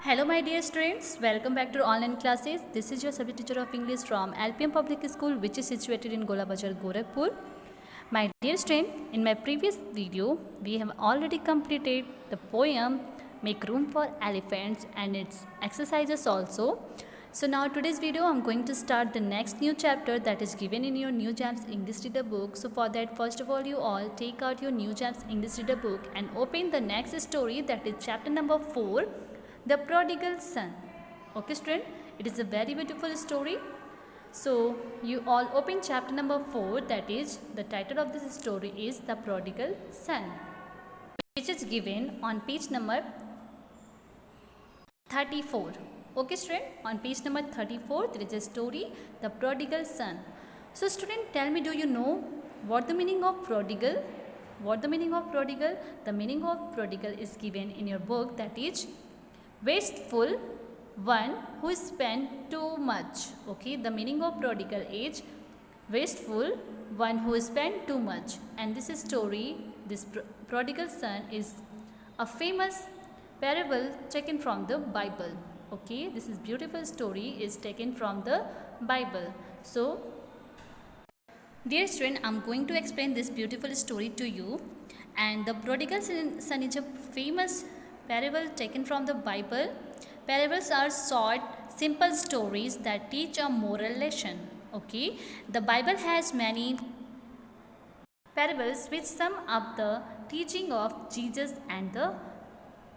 Hello my dear students, welcome back to online classes. This is your subject teacher of English from LPM Public School, which is situated in Gola Bazar, Gorakhpur. My dear student, in my previous video, we have already completed the poem Make Room for Elephants and its exercises also. So now today's video, I'm going to start the next new chapter that is given in your New Gems English Reader book. So for that, first of all, you all take out your New Gems English Reader book and open the next story, that is chapter number 4, The Prodigal Son. Okay student, it is a very beautiful story. So you all open chapter number 4, that is the title of this story is The Prodigal Son, which is given on page number 34. Okay student, on page number 34 there is a story, The Prodigal Son. So student, tell me, do you know what the meaning of prodigal? What the meaning of prodigal? The meaning of prodigal is given in your book, that is wasteful, one who spent too much. Okay, the meaning of prodigal is wasteful, one who spent too much. And this story, this prodigal son, is a famous parable taken from the Bible. Okay, this is beautiful story is taken from the Bible. So dear student, I'm going to explain this beautiful story to you. And the prodigal son is a famous parable taken from the Bible. Parables are short, simple stories that teach a moral lesson. Okay, the Bible has many parables which sum up the teaching of Jesus and the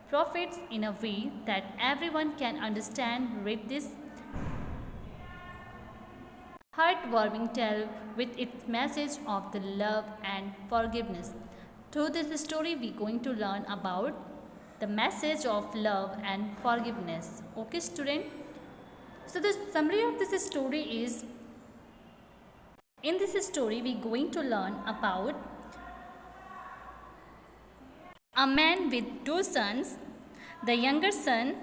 prophets in a way that everyone can understand. Read this heartwarming tale with its message of the love and forgiveness. Through this story, we are going to learn about the message of love and forgiveness. Okay student, so the summary of this story is, in this story we are going to learn about a man with two sons. The younger son,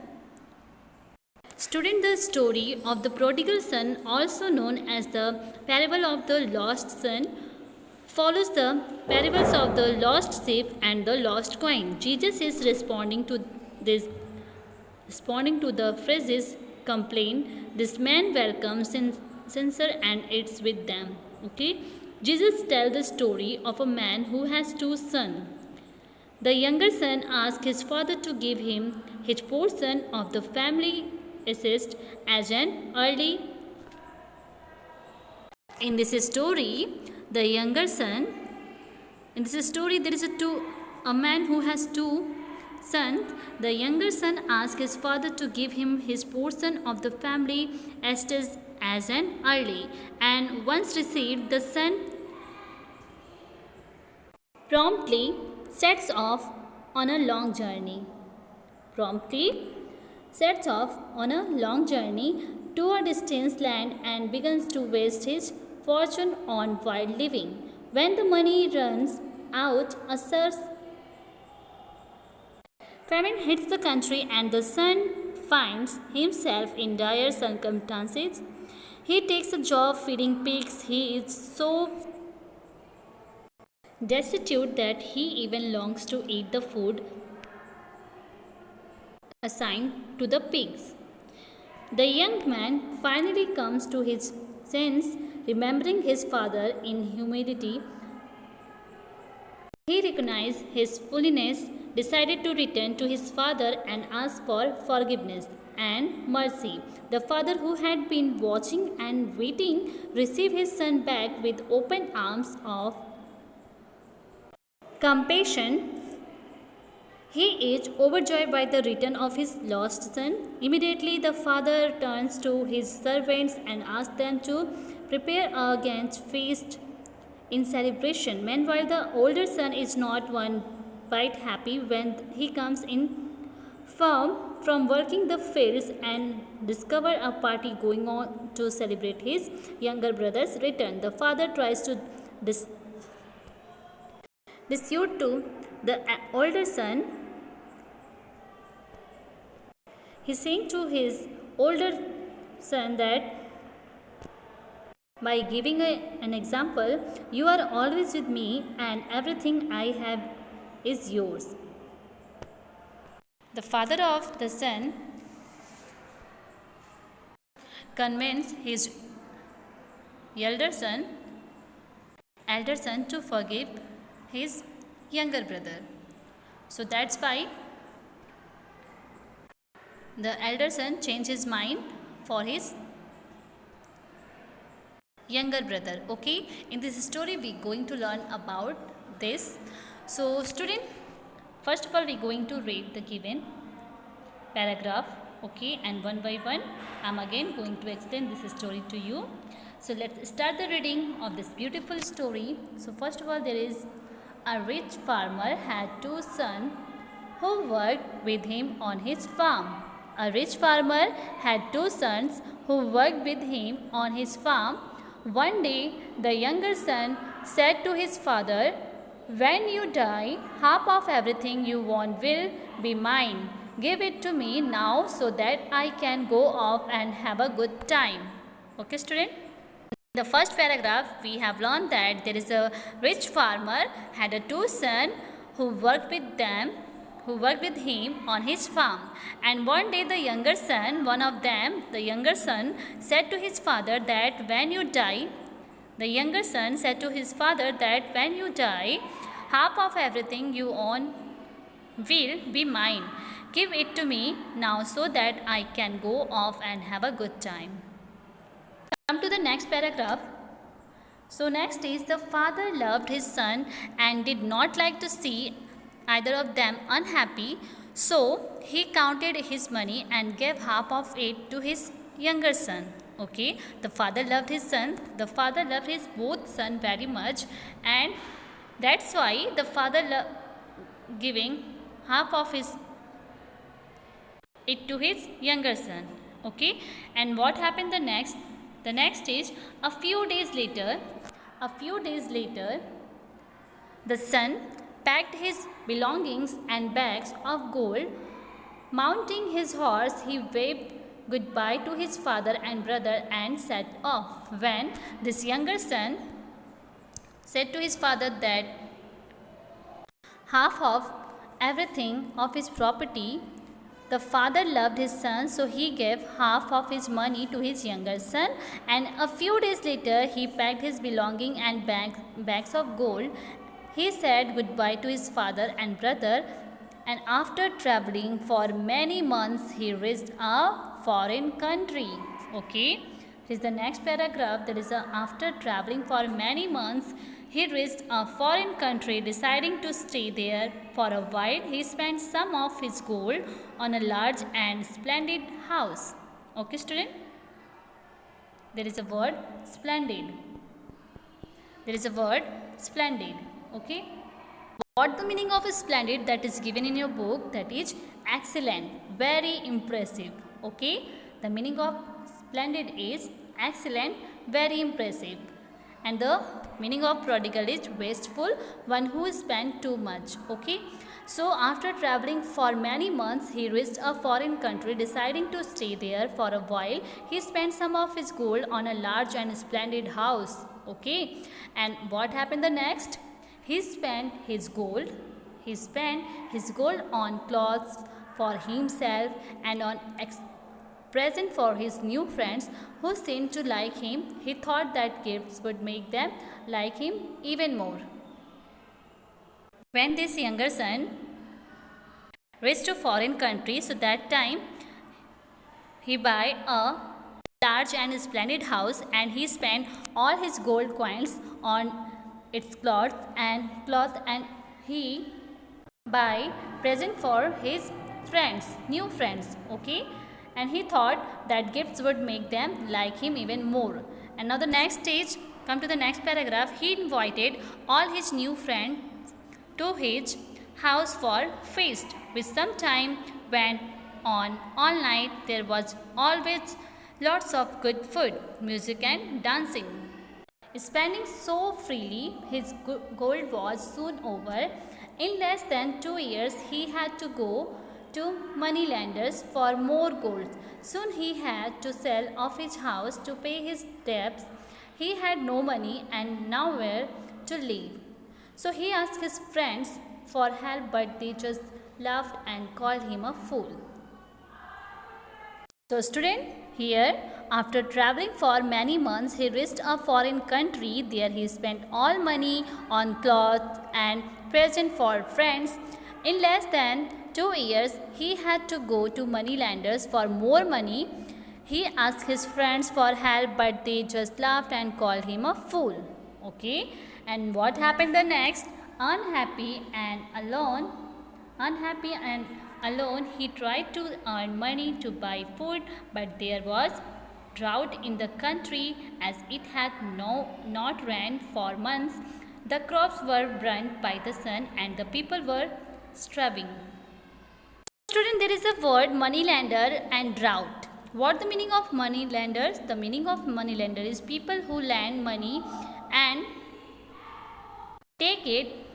student, the story of the prodigal son, also known as the parable of the lost son, follows the parables of the lost sheep and the lost coin. Jesus is responding to the phrases complain. This man welcomes censor and eats with them. Okay, Jesus tells the story of a man who has two sons. The younger son asks his father to give him his portion of the family estate as an early. In this story, the younger son, in this story there is a man who has two sons. The younger son asks his father to give him his portion of the family estate as an early, and once received, the son promptly sets off on a long journey. To a distant land and begins to waste his fortune on wild living. When the money runs out, a severe famine hits the country and the son finds himself in dire circumstances. He takes a job feeding pigs. He is so destitute that he even longs to eat the food assigned to the pigs. The young man finally comes to his senses, remembering his father in humility. He recognized his foolishness, decided to return to his father and ask for forgiveness and mercy. The father, who had been watching and waiting, received his son back with open arms of compassion. He is overjoyed by the return of his lost son. Immediately, the father turns to his servants and asks them to prepare a grand feast in celebration. Meanwhile, the older son is not one bit happy when he comes in from working the fields and discover a party going on to celebrate his younger brother's return. The father tries to dissuade to the older son. He's saying to his older son that by giving an example, you are always with me and everything I have is yours. The father of the son convince his elder son to forgive his younger brother. So that's why the elder son changed his mind for his younger brother. Okay, in this story we going to learn about this. So student, first of all we going to read the given paragraph, okay, and one by one I'm again going to explain this story to you. So let's start the reading of this beautiful story. So first of all, there is a rich farmer had two sons who worked with him on his farm. A rich farmer had two sons who worked with him on his farm. One day the younger son said to his father, "When you die, half of everything you want will be mine. Give it to me now so that I can go off and have a good time." Okay, student? In the first paragraph, we have learned that there is a rich farmer had a two sons who worked with him on his farm. And one day the younger son, the younger son, said to his father that when you die, half of everything you own will be mine. Give it to me now so that I can go off and have a good time. Come to the next paragraph. So next is the father loved his son and did not like to see either of them unhappy. So he counted his money and gave half of it to his younger son. Okay, the father loved his son. The father loved his both son very much, and that's why the father giving half of it to his younger son. Okay, and what happened the next? The next is a few days later, the son packed his belongings and bags of gold. Mounting his horse, he waved goodbye to his father and brother and set off. When this younger son said to his father that half of everything of his property, the father loved his son, so he gave half of his money to his younger son. And a few days later, he packed his belongings and bags of gold. He said goodbye to his father and brother, and after traveling for many months, he reached a foreign country. Okay, this is the next paragraph. That is after traveling for many months, he reached a foreign country. Deciding to stay there for a while, he spent some of his gold on a large and splendid house. Okay, student? There is a word splendid. Okay? What the meaning of splendid that is given in your book? That is excellent, very impressive. Okay? The meaning of splendid is excellent, very impressive. And the meaning of prodigal is wasteful, one who spent too much. Okay, so after traveling for many months, he reached a foreign country. Deciding to stay there for a while, he spent some of his gold on a large and splendid house. Okay, and what happened the next? He spent his gold on clothes for himself and on present for his new friends who seemed to like him. He thought that gifts would make them like him even more. When this younger son reached a foreign country, so that time he buy a large and splendid house, and he spent all his gold coins on its cloth, and he buy present for his new friends. Okay, and he thought that gifts would make them like him even more. And now the next stage, come to the next paragraph. He invited all his new friends to his house for feast, which sometime went on all night. There was always lots of good food, music and dancing. Spending so freely, his gold was soon over. In less than 2 years, he had to go to moneylenders for more gold. Soon he had to sell off his house to pay his debts. He had no money and nowhere to live. So he asked his friends for help, but they just laughed and called him a fool. So student, Here, after traveling for many months, he reached a foreign country. There he spent all money on clothes and presents for friends. In less than 2 years, he had to go to moneylenders for more money. He asked his friends for help, but they just laughed and called him a fool. Okay, and what happened the next? Unhappy and alone, Unhappy and alone, he tried to earn money to buy food, but there was drought in the country as it had not rained for months. The crops were burnt by the sun and the people were starving. Student, there is a word moneylender and drought. What the meaning of moneylenders? The meaning of moneylender is people who lend money and take it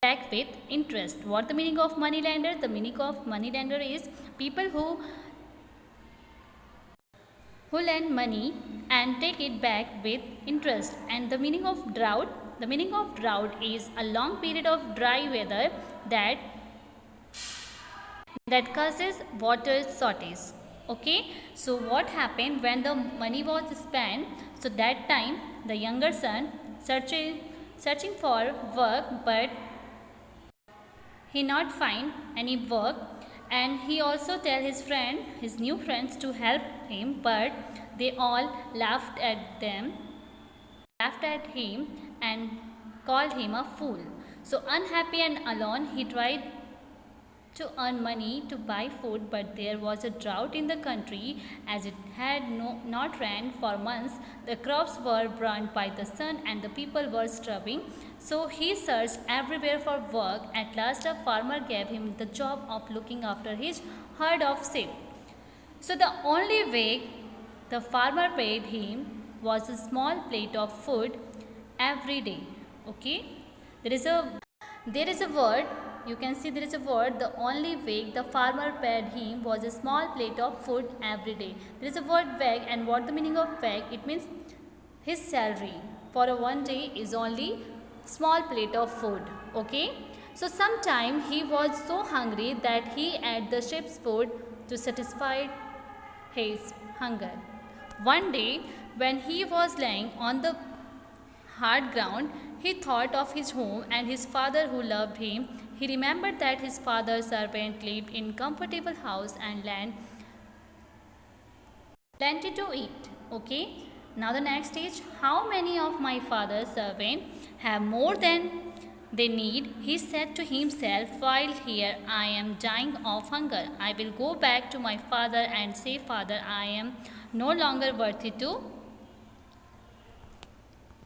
back with interest. What the meaning of moneylender? The meaning of moneylender is people who lend money and take it back with interest. And the meaning of drought? The meaning of drought is a long period of dry weather that causes water shortage. Okay, so what happened when the money was spent? So that time the younger son searching for work, but he not find any work, and he also tell his new friends to help him, but they all laughed at him and called him a fool. So unhappy and alone, he tried to earn money to buy food, but there was a drought in the country as it had not rained for months. The crops were burnt by the sun and the people were starving. So he searched everywhere for work. At last a farmer gave him the job of looking after his herd of sheep. So the only way the farmer paid him was a small plate of food every day. Okay, there is a word, you can see there is a word, the only way the farmer paid him was a small plate of food every day. There is a word wage, and what the meaning of wage? It means his salary for a one day is only small plate of food. Okay, so sometime he was so hungry that he ate the sheep's food to satisfy his hunger. One day when he was lying on the hard ground, he thought of his home and his father who loved him. He remembered that his father's servant lived in comfortable house and land plenty to eat. Okay, now the next stage, how many of my father's servants have more than they need? He said to himself, while here I am dying of hunger. I will go back to my father and say, Father, I am no longer worthy to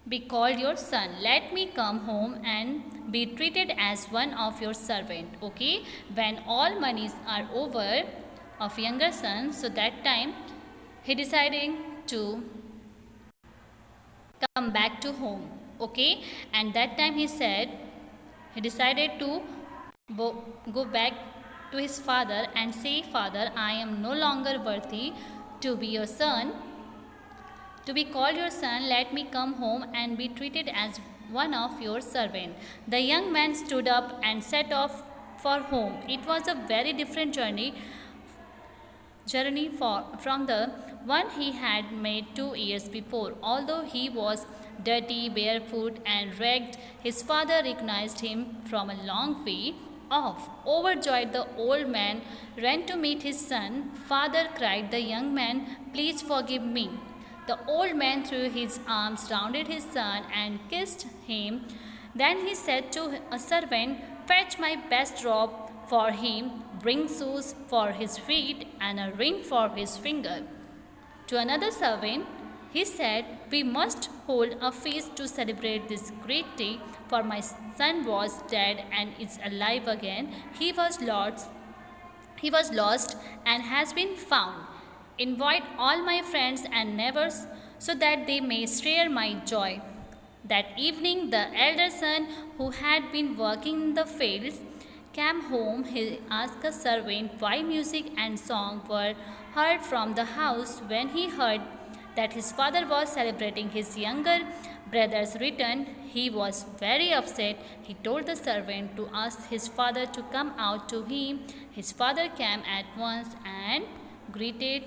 be called your son. Let me come home and be treated as one of your servant. Okay, when all monies are over of younger son, so that time he decided to come back to home. Okay, and that time he decided to go back to his father and say, Father, I am no longer worthy to be your son, to be called your son. Let me come home and be treated as one of your servants. The young man stood up and set off for home. It was a very different journey from the one he had made 2 years before. Although he was dirty, barefoot, and ragged, his father recognized him from a long way off. Overjoyed, the old man ran to meet his son. Father, cried the young man, please forgive me. The old man threw his arms round his son and kissed him. Then he said to a servant, fetch my best robe for him, bring shoes for his feet and a ring for his finger. To another servant, he said, we must hold a feast to celebrate this great day, for my son was dead and is alive again. He was lost and has been found. Invite all my friends and neighbors so that they may share my joy. That evening, the elder son, who had been working in the fields, came home. He asked a servant why music and song were heard from the house. When he heard that his father was celebrating his younger brother's return, he was very upset. He told the servant to ask his father to come out to him. His father came at once and greeted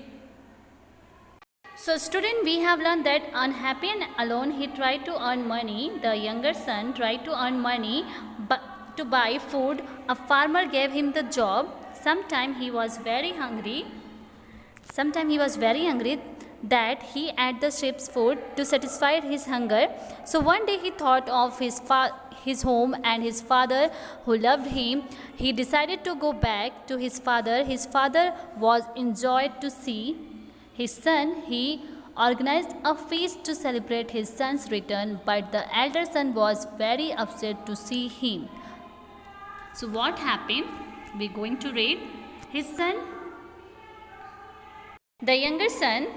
So student, we have learned that unhappy and alone, he tried to earn money. The younger son tried to earn money but to buy food. A farmer gave him the job. Sometime he was very hungry that he ate the sheep's food to satisfy his hunger. So one day he thought of his home and his father who loved him. He decided to go back to his father. His father was enjoyed to see his son. He organized a feast to celebrate his son's return, but the elder son was very upset to see him. So what happened? We're going to read. The younger son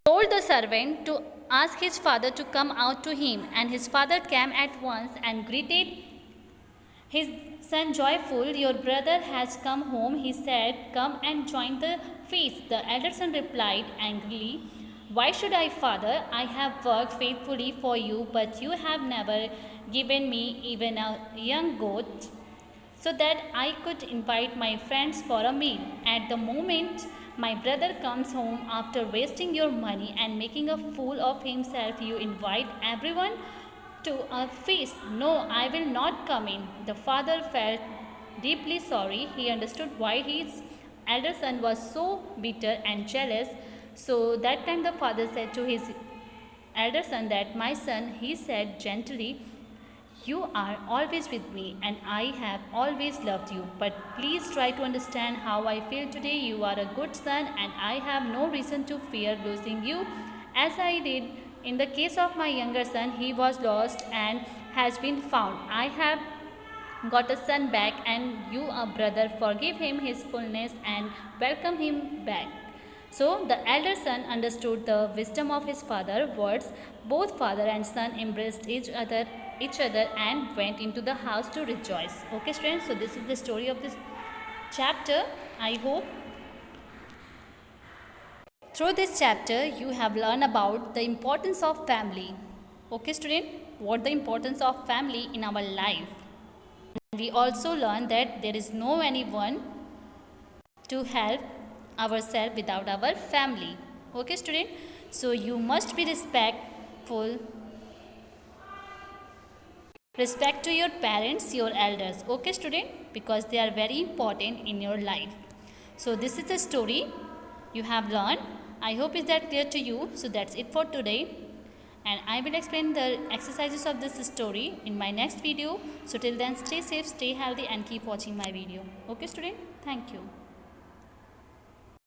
told the servant to ask his father to come out to him, and his father came at once and greeted his son joyful. Your brother has come home, he said. Come and join the feast. The elder son replied angrily, Why should I, father? I have worked faithfully for you, but you have never given me even a young goat so that I could invite my friends for a meal. At the moment my brother comes home after wasting your money and making a fool of himself, you invite everyone to a feast. No, I will not come in. The father felt deeply sorry. He understood why his elder son was so bitter and jealous. So that time the father said to his elder son that, My son, he said gently, you are always with me and I have always loved you. But please try to understand how I feel today. You are a good son and I have no reason to fear losing you as I did. In the case of my younger son, he was lost and has been found. I have got a son back and you, a brother, forgive him his fullness and welcome him back. So the elder son understood the wisdom of his father's words. Both father and son embraced each other and went into the house to rejoice. Okay students, so this is the story of this chapter. I hope through this chapter you have learned about the importance of family. Okay student, what the importance of family in our life. We also learned that there is no anyone to help ourselves without our family. Okay student, so you must be respect to your parents, your elders. Okay student, because they are very important in your life. So this is the story you have learned. I hope is that clear to you. So that's it for today, and I will explain the exercises of this story in my next video. So till then, stay safe, stay healthy and keep watching my video. Okay student, thank you.